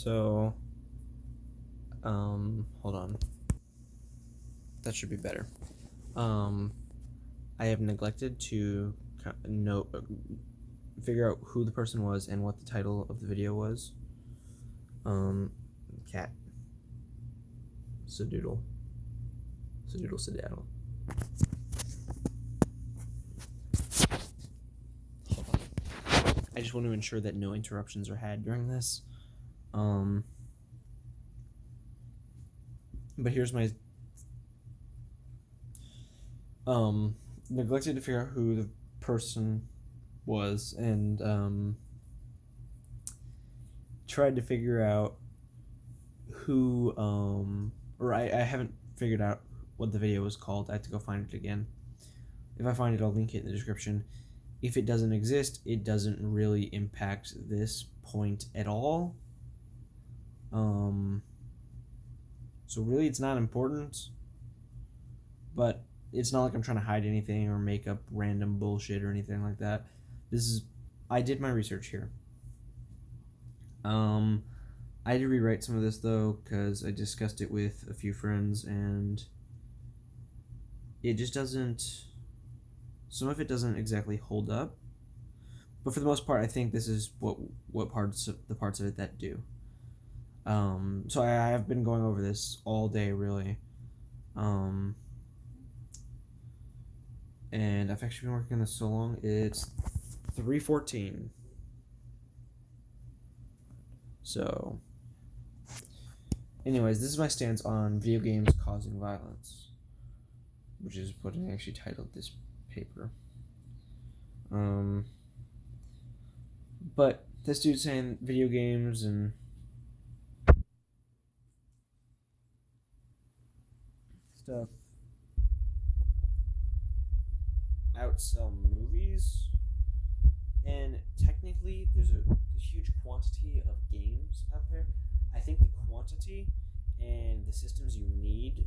So, hold on. That should be better. I have neglected to figure out who the person was and what the title of the video was. Cat. Sadoodle. Sadoodle Sadaddle. Hold on. I just want to ensure that no interruptions are had during this. But here's my neglected to figure out who the person was and tried to figure out who or I haven't figured out what the video was called. I have to go find it again. If I find it, I'll link it in the description. If it doesn't exist, it doesn't really impact this point at all. So really it's not important, but it's not like I'm trying to hide anything or make up random bullshit or anything like that. I did my research here. I had to rewrite some of this though because I discussed it with a few friends and it just doesn't. Some of it doesn't exactly hold up, but for the most part, I think this is what parts of it that do. So I have been going over this all day really, and I've actually been working on this so long. It's 3:14. So, anyways, this is my stance on video games causing violence, which is what I actually titled this paper. But this dude's saying video games and stuff outsell movies, and technically there's a huge quantity of games out there. I think the quantity and the systems you need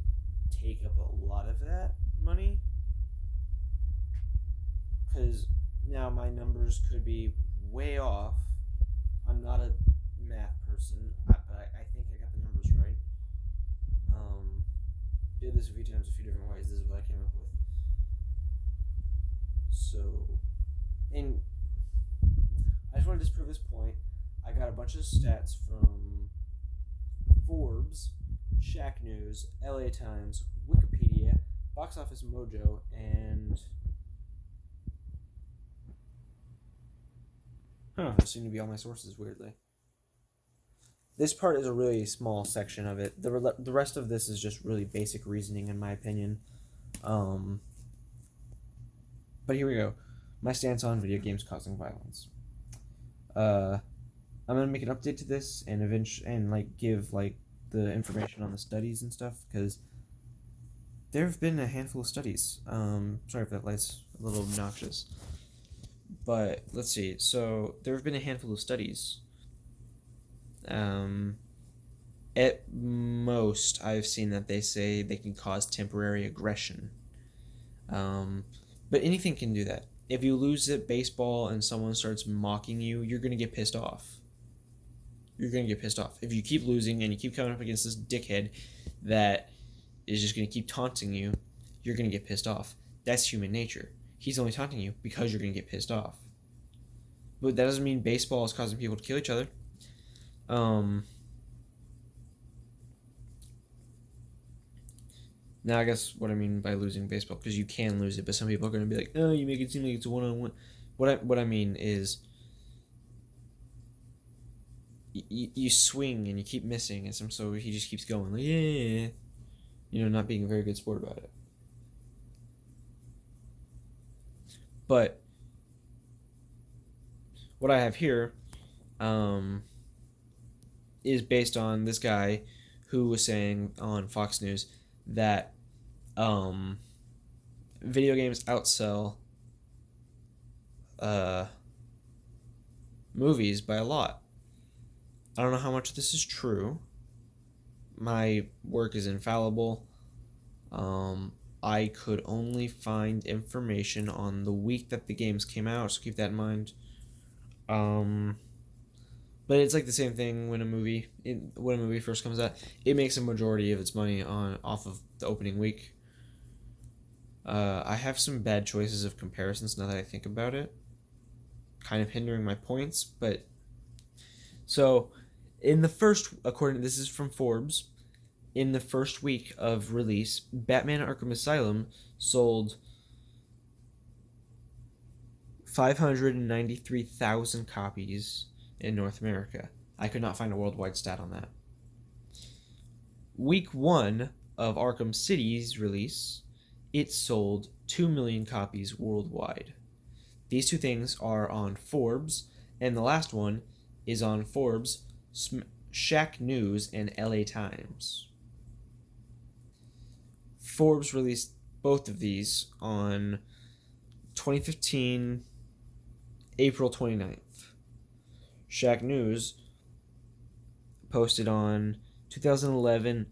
take up a lot of that money, because now my numbers could be way off. I'm not a math person, but I think I got the numbers right. Did this a few times, a few different ways. This is what I came up with. So, and I just want to disprove this point. I got a bunch of stats from Forbes, Shack News, LA Times, Wikipedia, Box Office Mojo, and those seem to be all my sources, weirdly. This part is a really small section of it. The rest of this is just really basic reasoning, in my opinion. But here we go. My stance on video games causing violence. I'm gonna make an update to this and give the information on the studies and stuff, because there have been a handful of studies. Sorry if that light's a little obnoxious, but let's see. So there have been a handful of studies. At most, I've seen that they say they can cause temporary aggression. But anything can do that. If you lose at baseball and someone starts mocking you, you're going to get pissed off. If you keep losing and you keep coming up against this dickhead that is just going to keep taunting you, you're going to get pissed off. That's human nature. He's only taunting you because you're going to get pissed off. But that doesn't mean baseball is causing people to kill each other. Now I guess what I mean by losing baseball, because you can lose it, but some people are going to be like, "Oh, you make it seem like it's a one-on-one." What I mean is, you swing and you keep missing, and so he just keeps going like, yeah, not being a very good sport about it. But what I have here, is based on this guy who was saying on Fox News that video games outsell movies by a lot. I don't know how much this is true. My work is infallible. I could only find information on the week that the games came out, so keep that in mind. But it's like the same thing when when a movie first comes out, it makes a majority of its money on off of the opening week. I have some bad choices of comparisons now that I think about it, kind of hindering my points. But so, in the first, according this is from Forbes, in the first week of release, Batman Arkham Asylum sold 593,000 copies in North America. I could not find a worldwide stat on that. Week 1 of Arkham City's release, it sold 2 million copies worldwide. These two things are on Forbes, and the last one is on Forbes, Shack News, and LA Times. Forbes released both of these on 2015, April 29th. Shack News posted on 2011,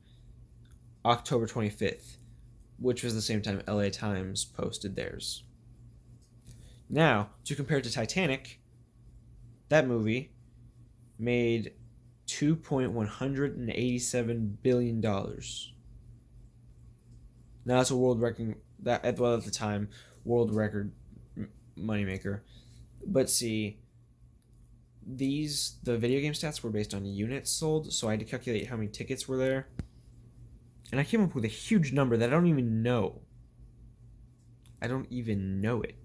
October 25th, which was the same time LA Times posted theirs. Now, to compare to Titanic, that movie made $2.187 billion. Now that's a world record, at the time, world record moneymaker. But see, the video game stats were based on units sold, so I had to calculate how many tickets were there. And I came up with a huge number that I don't even know. I don't even know it.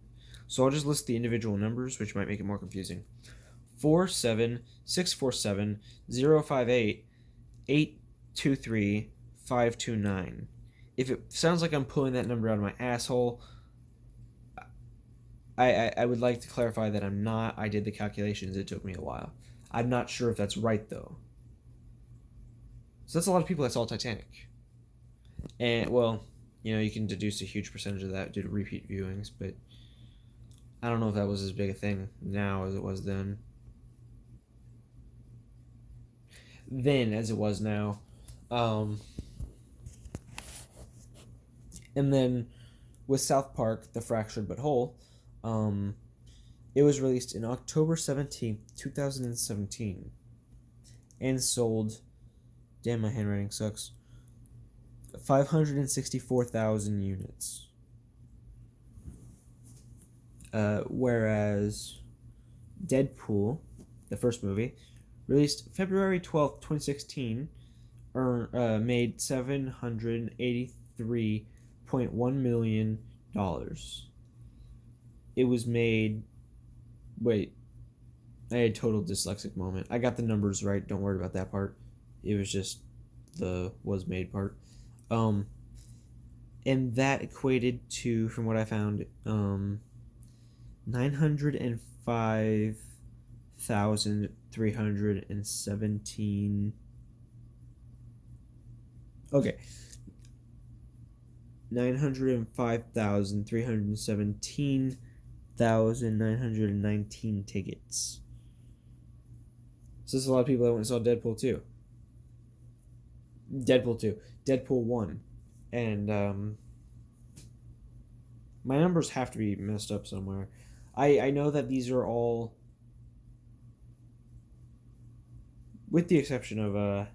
So I'll just list the individual numbers, which might make it more confusing. 47647058823 If it sounds like I'm pulling that number out of my asshole, I would like to clarify that I'm not. I did the calculations. It took me a while. I'm not sure if that's right, though. So that's a lot of people that saw Titanic. And, well, you can deduce a huge percentage of that due to repeat viewings, but I don't know if that was as big a thing now as it was then. Then as it was now. And then with South Park, The Fractured But Whole, it was released in October 17th, 2017, and sold, damn, my handwriting sucks, 564,000 units. Whereas Deadpool, the first movie, released February 12th, 2016, made $783.1 million. It was made... Wait. I had a total dyslexic moment. I got the numbers right. Don't worry about that part. It was just the was made part. And that equated to, from what I found, 905,317. Okay. 905,317,919 tickets. So there's a lot of people that went and saw Deadpool 2. Deadpool 1. And my numbers have to be messed up somewhere. I know that these are all, with the exception of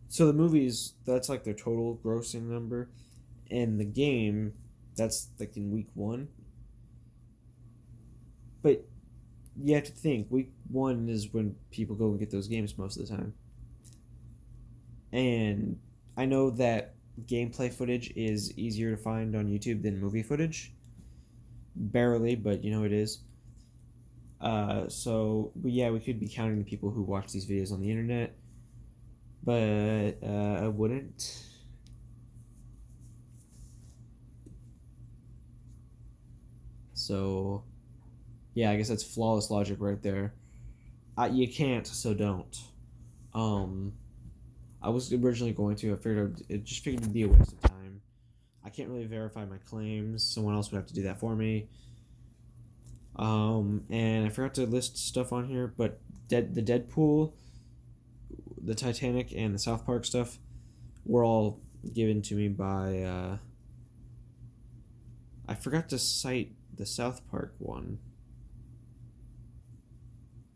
so the movies, that's like their total grossing number, and the game, that's like in week 1. But you have to think, week 1 is when people go and get those games most of the time. And I know that gameplay footage is easier to find on YouTube than movie footage. Barely, but it is. So, yeah, we could be counting the people who watch these videos on the internet. But I wouldn't. So, yeah, I guess that's flawless logic right there. You can't, so don't. I was originally going to. I figured it'd be a waste of time. I can't really verify my claims. Someone else would have to do that for me. And I forgot to list stuff on here, but the Deadpool, the Titanic, and the South Park stuff were all given to me by I forgot to cite the South Park one.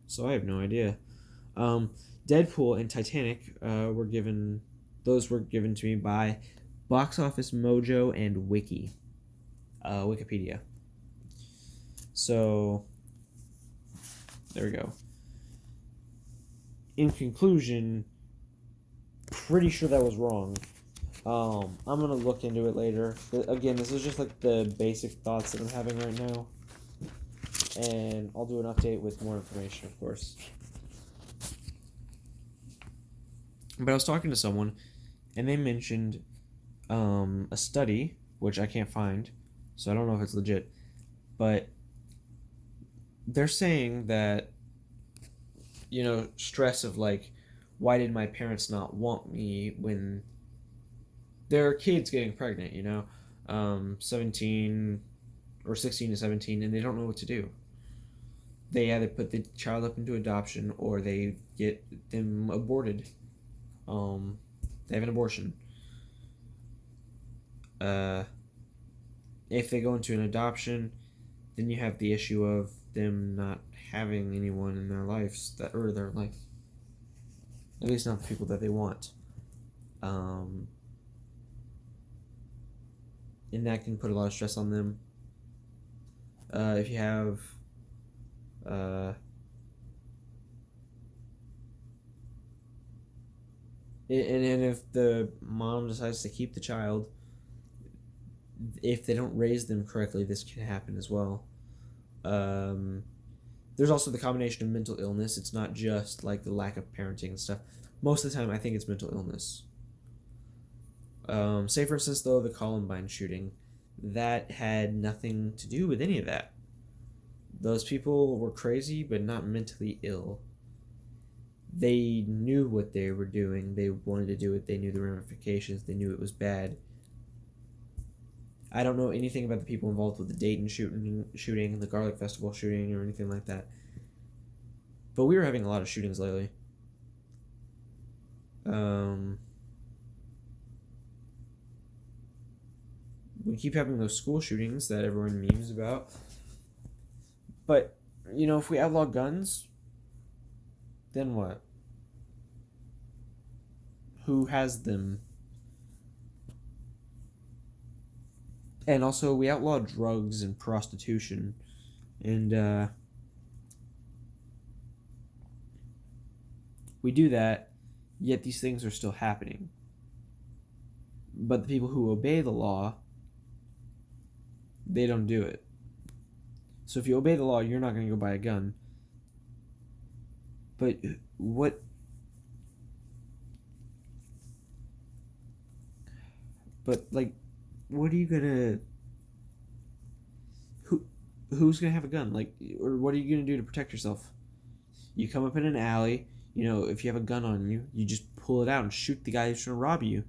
So I have no idea. Deadpool and Titanic were given to me by Box Office Mojo and Wikipedia. So there we go. In conclusion, pretty sure that was wrong. I'm gonna look into it later. Again, this is just like the basic thoughts that I'm having right now, and I'll do an update with more information, of course. But I was talking to someone, and they mentioned a study, which I can't find, so I don't know if it's legit, but they're saying that, stress of like, why did my parents not want me when there are kids getting pregnant, 17 or 16 to 17, and they don't know what to do. They either put the child up into adoption or they get them aborted. They have an abortion. If they go into an adoption, then you have the issue of them not having anyone in their lives at least not the people that they want. And that can put a lot of stress on them. If you have and if the mom decides to keep the child, if they don't raise them correctly, this can happen as well. There's also the combination of mental illness. It's not just like the lack of parenting and stuff. Most of the time, I think it's mental illness. Say, for instance, though, the Columbine shooting. That had nothing to do with any of that. Those people were crazy, but not mentally ill. They knew what they were doing. They wanted to do it. They knew the ramifications. They knew it was bad. I don't know anything about the people involved with the Dayton shooting, the Garlic Festival shooting, or anything like that. But we were having a lot of shootings lately. We keep having those school shootings that everyone memes about. But, if we outlaw guns, then what? Who has them? And also, we outlaw drugs and prostitution. And, we do that, yet these things are still happening. But the people who obey the law, they don't do it. So if you obey the law, you're not going to go buy a gun. But what... But, what are you gonna... Who's gonna have a gun? Or what are you gonna do to protect yourself? You come up in an alley, if you have a gun on you, you just pull it out and shoot the guy who's trying to rob you.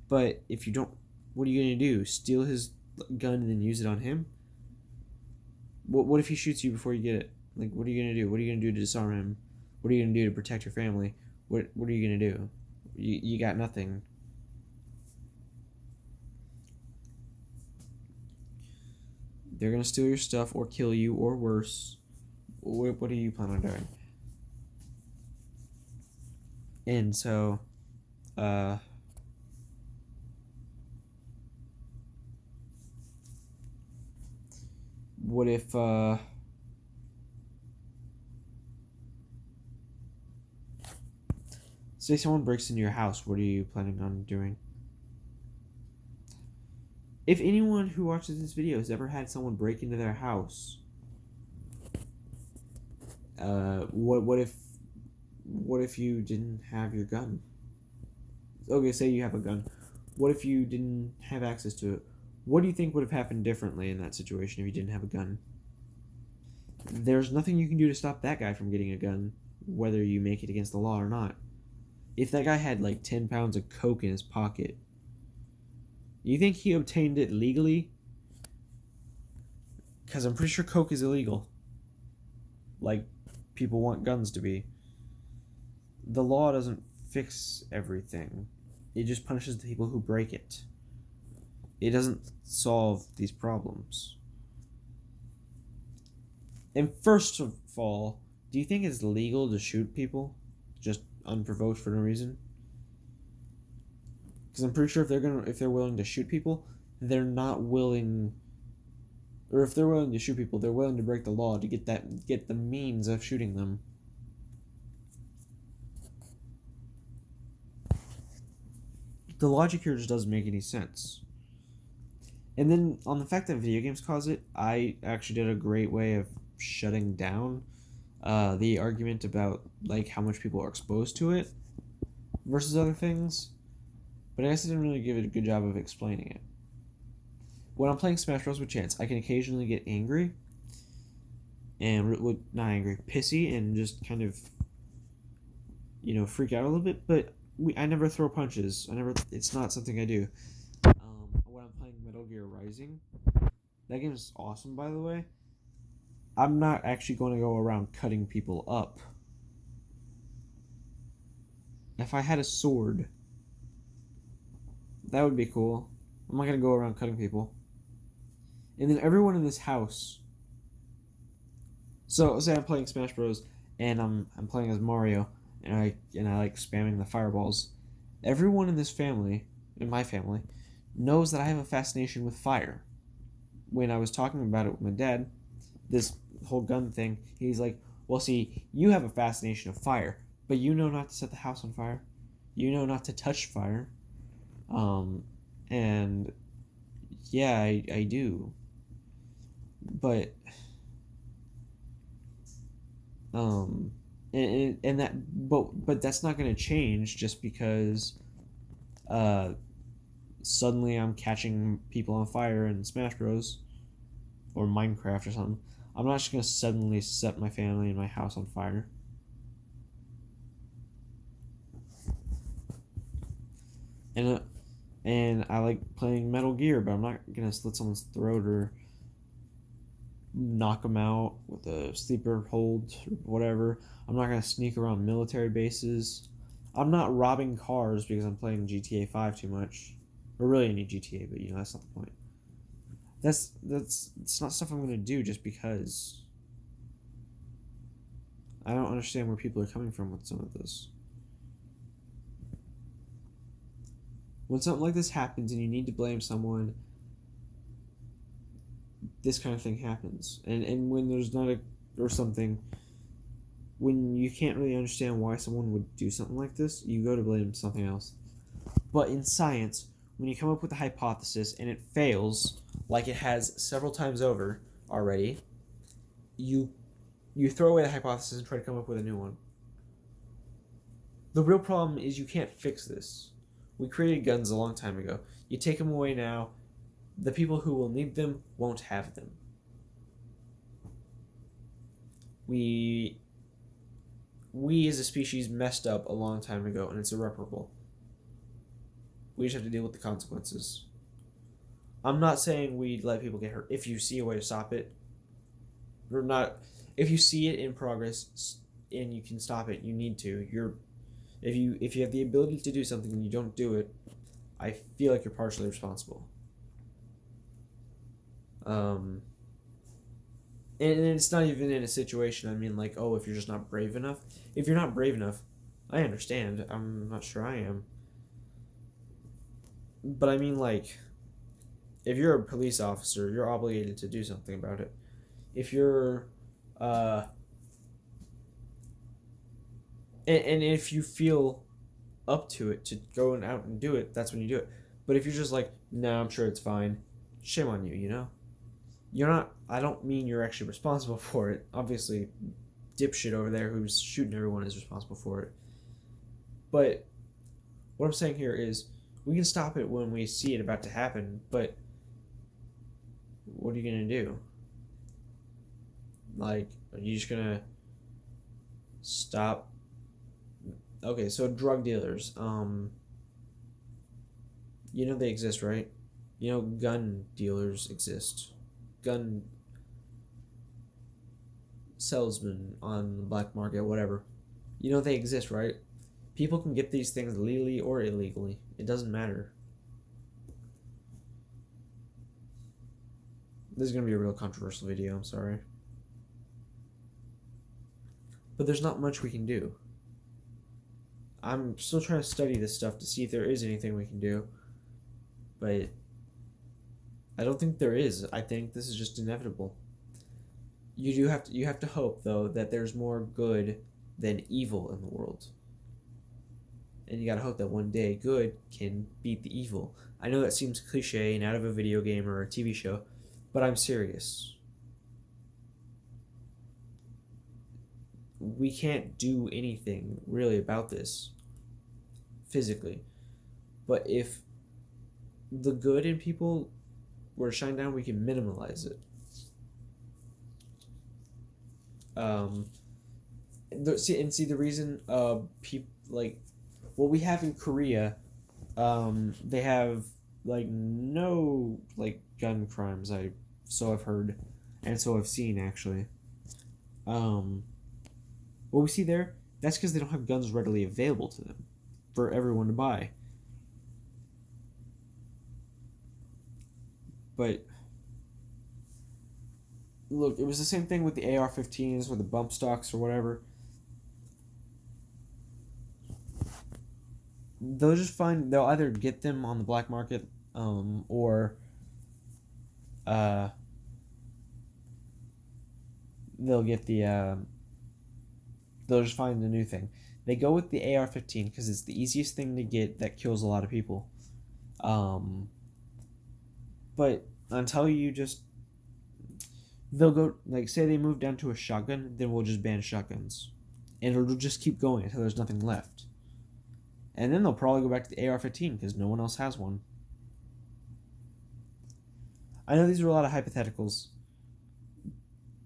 But if you don't, what are you gonna do? Steal his gun and then use it on him? What if he shoots you before you get it? What are you gonna do? What are you gonna do to disarm him? What are you gonna do to protect your family? What are you gonna do? You got nothing. They're gonna steal your stuff or kill you or worse. What do you plan on doing? And so, what if, say someone breaks into your house, what are you planning on doing? If anyone who watches this video has ever had someone break into their house, what if you didn't have your gun? Okay, say you have a gun. What if you didn't have access to it? What do you think would have happened differently in that situation if you didn't have a gun? There's nothing you can do to stop that guy from getting a gun, whether you make it against the law or not. If that guy had 10 pounds of coke in his pocket, you think he obtained it legally? Because I'm pretty sure coke is illegal. People want guns to be. The law doesn't fix everything. It just punishes the people who break it. It doesn't solve these problems. And first of all, do you think it's legal to shoot people just unprovoked for no reason? Because I'm pretty sure if they're willing to shoot people, they're not willing, or if they're willing to shoot people, they're willing to break the law to get the means of shooting them. The logic here just doesn't make any sense. And then on the fact that video games cause it, I actually did a great way of shutting down the argument about like how much people are exposed to it versus other things. But I guess I didn't really give it a good job of explaining it. When I'm playing Smash Bros. With Chance, I can occasionally get angry. And, not angry, pissy, and just kind of, freak out a little bit. But I never throw punches. It's not something I do. When I'm playing Metal Gear Rising, that game is awesome, by the way. I'm not actually going to go around cutting people up. If I had a sword, that would be cool. I'm not going to go around cutting people. And then everyone in this house. So, say I'm playing Smash Bros. And I'm playing as Mario, and I like spamming the fireballs. Everyone in this family, in my family, knows that I have a fascination with fire. When I was talking about it with my dad, this whole gun thing, he's like, well, see, you have a fascination of fire, but you know not to set the house on fire. You know not to touch fire. And yeah, I do. But and that but that's not going to change just because suddenly I'm catching people on fire in Smash Bros. Or Minecraft or something. I'm not just going to suddenly set my family and my house on fire. And I like playing Metal Gear, but I'm not going to slit someone's throat or knock them out with a sleeper hold or whatever. I'm not going to sneak around military bases. I'm not robbing cars because I'm playing GTA 5 too much. Or really any GTA, but that's not the point. It's not stuff I'm going to do just because. I don't understand where people are coming from with some of this. When something like this happens and you need to blame someone, this kind of thing happens. And when there's not or something, when you can't really understand why someone would do something like this, you go to blame something else. But in science, when you come up with a hypothesis and it fails, like it has several times over already, you throw away the hypothesis and try to come up with a new one. The real problem is you can't fix this. We created guns a long time ago. You take them away now, the people who will need them won't have them. We as a species messed up a long time ago, and it's irreparable. We just have to deal with the consequences. I'm not saying we let people get hurt. If you see a way to stop it, or not, if you see it in progress and you can stop it, you need to. If you have the ability to do something and you don't do it, I feel like you're partially responsible. And it's not even in a situation, I mean, like, oh, if you're just not brave enough. If you're not brave enough, I understand. I'm not sure I am. But I mean, like, if you're a police officer, you're obligated to do something about it. If you're, and if you feel up to it to go out and do it, that's when you do it. But if you're just like, nah, I'm sure it's fine, shame on you, You're not, I don't mean you're actually responsible for it. Obviously, dipshit over there who's shooting everyone is responsible for it. But what I'm saying here is, we can stop it when we see it about to happen, but what are you going to do? Like, are you just going to stop? Okay, so drug dealers, they exist, right? Gun dealers exist. Gun salesmen on the black market, whatever. They exist, right? People can get these things legally or illegally. It doesn't matter. This is going to be a real controversial video, I'm sorry. But there's not much we can do. I'm still trying to study this stuff to see if there is anything we can do. But I don't think there is. I think this is just inevitable. You have to hope though that there's more good than evil in the world. And you gotta hope that one day good can beat the evil. I know that seems cliche and out of a video game or a TV show, but I'm serious. We can't do anything really about this physically. But if the good in people were to shine down, we can minimalize it. See the reason people like what we have in Korea, they have like no like gun crimes. I've heard, and so I've seen actually. What we see there, that's because they don't have guns readily available to them for everyone to buy. But look, it was the same thing with the AR-15s or the bump stocks or whatever. They'll either get them on the black market, or they'll get they'll just find a new thing. They go with the AR-15 because it's the easiest thing to get that kills a lot of people. But until they'll go, like, say they move down to a shotgun, then we'll just ban shotguns. And it'll just keep going until there's nothing left. And then they'll probably go back to the AR-15 because no one else has one. I know these are a lot of hypotheticals,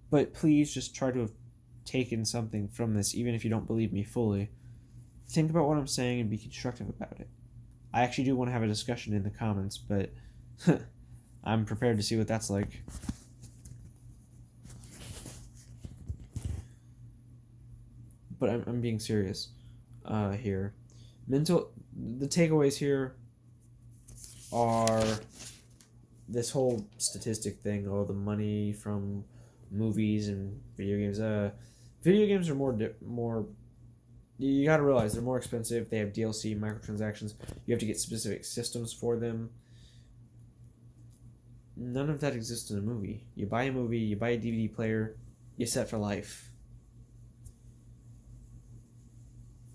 but please just try to have taken something from this, even if you don't believe me fully. Think about what I'm saying and be constructive about it. I actually do want to have a discussion in the comments, but I'm prepared to see what that's like. But I'm being serious here. The takeaways here are this whole statistic thing. Oh, the money from movies and video games. Video games are more. You gotta realize they're more expensive. They have DLC, microtransactions. You have to get specific systems for them. None of that exists in a movie. You buy a movie, you buy a DVD player, you're set for life.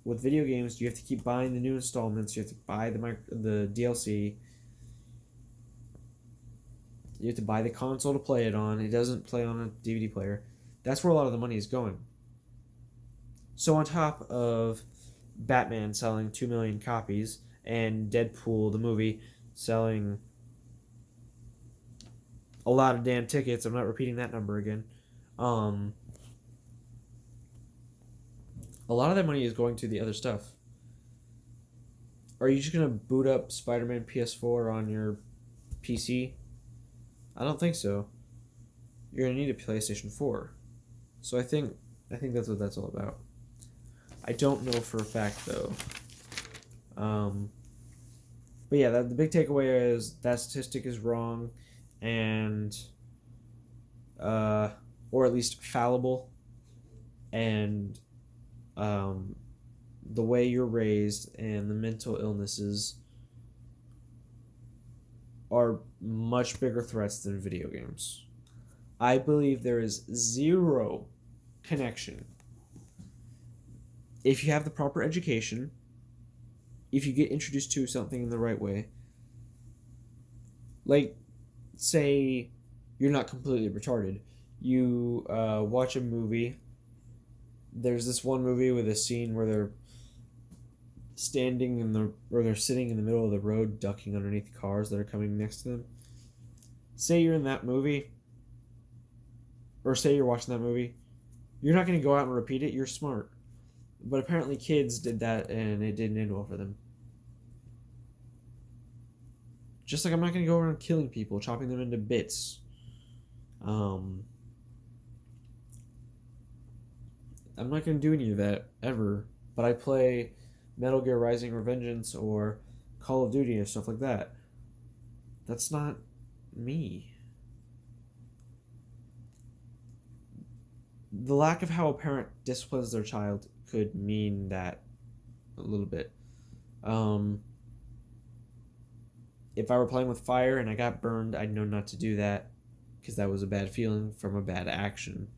With video games, you have to keep buying the new installments. You have to buy the DLC. You have to buy the console to play it on. It doesn't play on a DVD player. That's where a lot of the money is going. So on top of Batman selling 2 million copies and Deadpool, the movie, selling a lot of damn tickets, I'm not repeating that number again. A lot of that money is going to the other stuff. Are you just going to boot up Spider-Man PS4 on your PC? I don't think so. You're going to need a PlayStation 4. So I think that's what that's all about. I don't know for a fact, though. But yeah, the big takeaway is that statistic is wrong, and or at least fallible, and the way you're raised and the mental illnesses are much bigger threats than video games. I believe there is zero connection. If you have the proper education, if you get introduced to something in the right way, like, say you're not completely retarded, you watch a movie. There's this one movie with a scene where they're they're sitting in the middle of the road, ducking underneath cars that are coming next to them. Say you're in that movie, or say you're watching that movie, you're not going to go out and repeat it. You're smart. But apparently kids did that, and it didn't end well for them. Just like I'm not going to go around killing people, chopping them into bits. I'm not going to do any of that, ever. But I play Metal Gear Rising Revengeance or Call of Duty and stuff like that. That's not me. the lack of how a parent disciplines their child could mean that a little bit. Um, if I were playing with fire and I got burned, I'd know not to do that because that was a bad feeling from a bad action.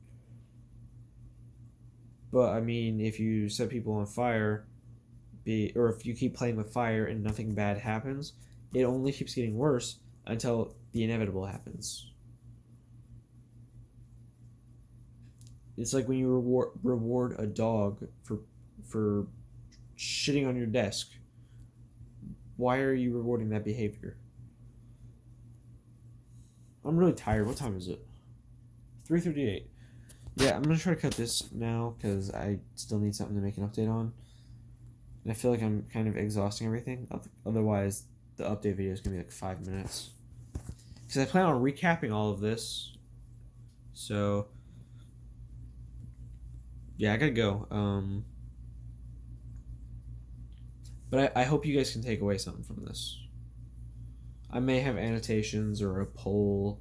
But I mean, if you set people on fire, or if you keep playing with fire and nothing bad happens, it only keeps getting worse until the inevitable happens. It's like when you reward a dog for shitting on your desk. Why are you rewarding that behavior? I'm really tired. What time is it? 3:38. Yeah, I'm gonna try to cut this now because I still need something to make an update on, and I feel like I'm kind of exhausting everything. Otherwise, the update video is gonna be like 5 minutes. Because I plan on recapping all of this. So yeah, I gotta go. But I hope you guys can take away something from this. I may have annotations or a poll,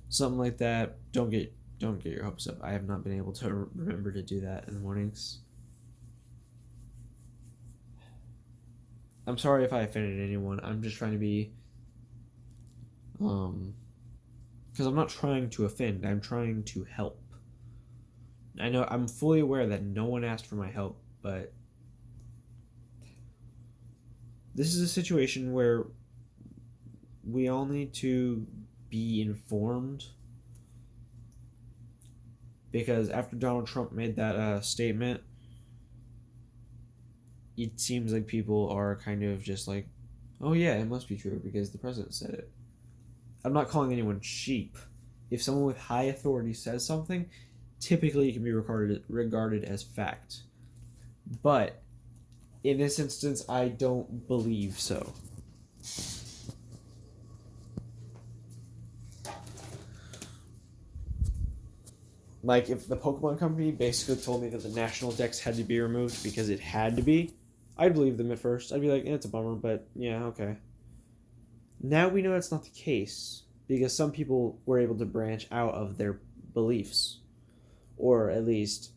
something like that. Don't get your hopes up. I have not been able to remember to do that in the mornings. I'm sorry if I offended anyone. I'm just trying to be because I'm not trying to offend. I'm trying to help. I know I'm fully aware that no one asked for my help, but this is a situation where we all need to be informed, because after Donald Trump made that statement, it seems like people are kind of just like, oh yeah, it must be true because the president said it. I'm not calling anyone sheep. If someone with high authority says something, typically it can be regarded as fact. But in this instance, I don't believe so. Like, if the Pokemon Company basically told me that the national dex had to be removed because it had to be, I'd believe them at first. I'd be like, it's a bummer, but yeah, okay. Now we know that's not the case because some people were able to branch out of their beliefs, or at least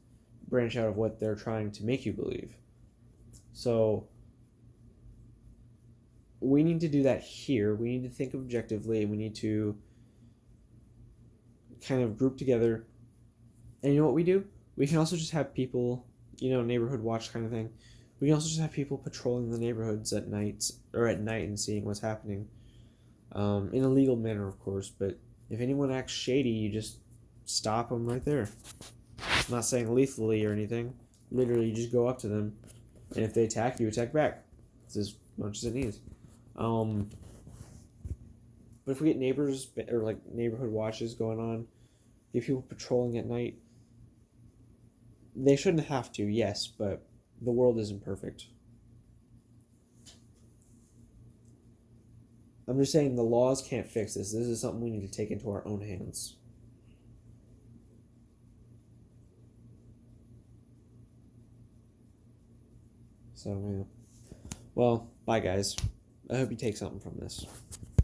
branch out of what they're trying to make you believe. So we need to do that here. We need to think objectively. We need to kind of group together. And you know what we do? We can also just have people, neighborhood watch kind of thing. We can also just have people patrolling the neighborhoods at night and seeing what's happening. In a legal manner, of course, but if anyone acts shady, you just stop them right there. I'm not saying lethally or anything. Literally, you just go up to them, and if they attack, you attack back. It's as much as it needs. But if we get neighbors or like neighborhood watches going on, get people patrolling at night, they shouldn't have to, yes, but the world isn't perfect. I'm just saying the laws can't fix this. This is something we need to take into our own hands. So, yeah. Well, bye, guys. I hope you take something from this.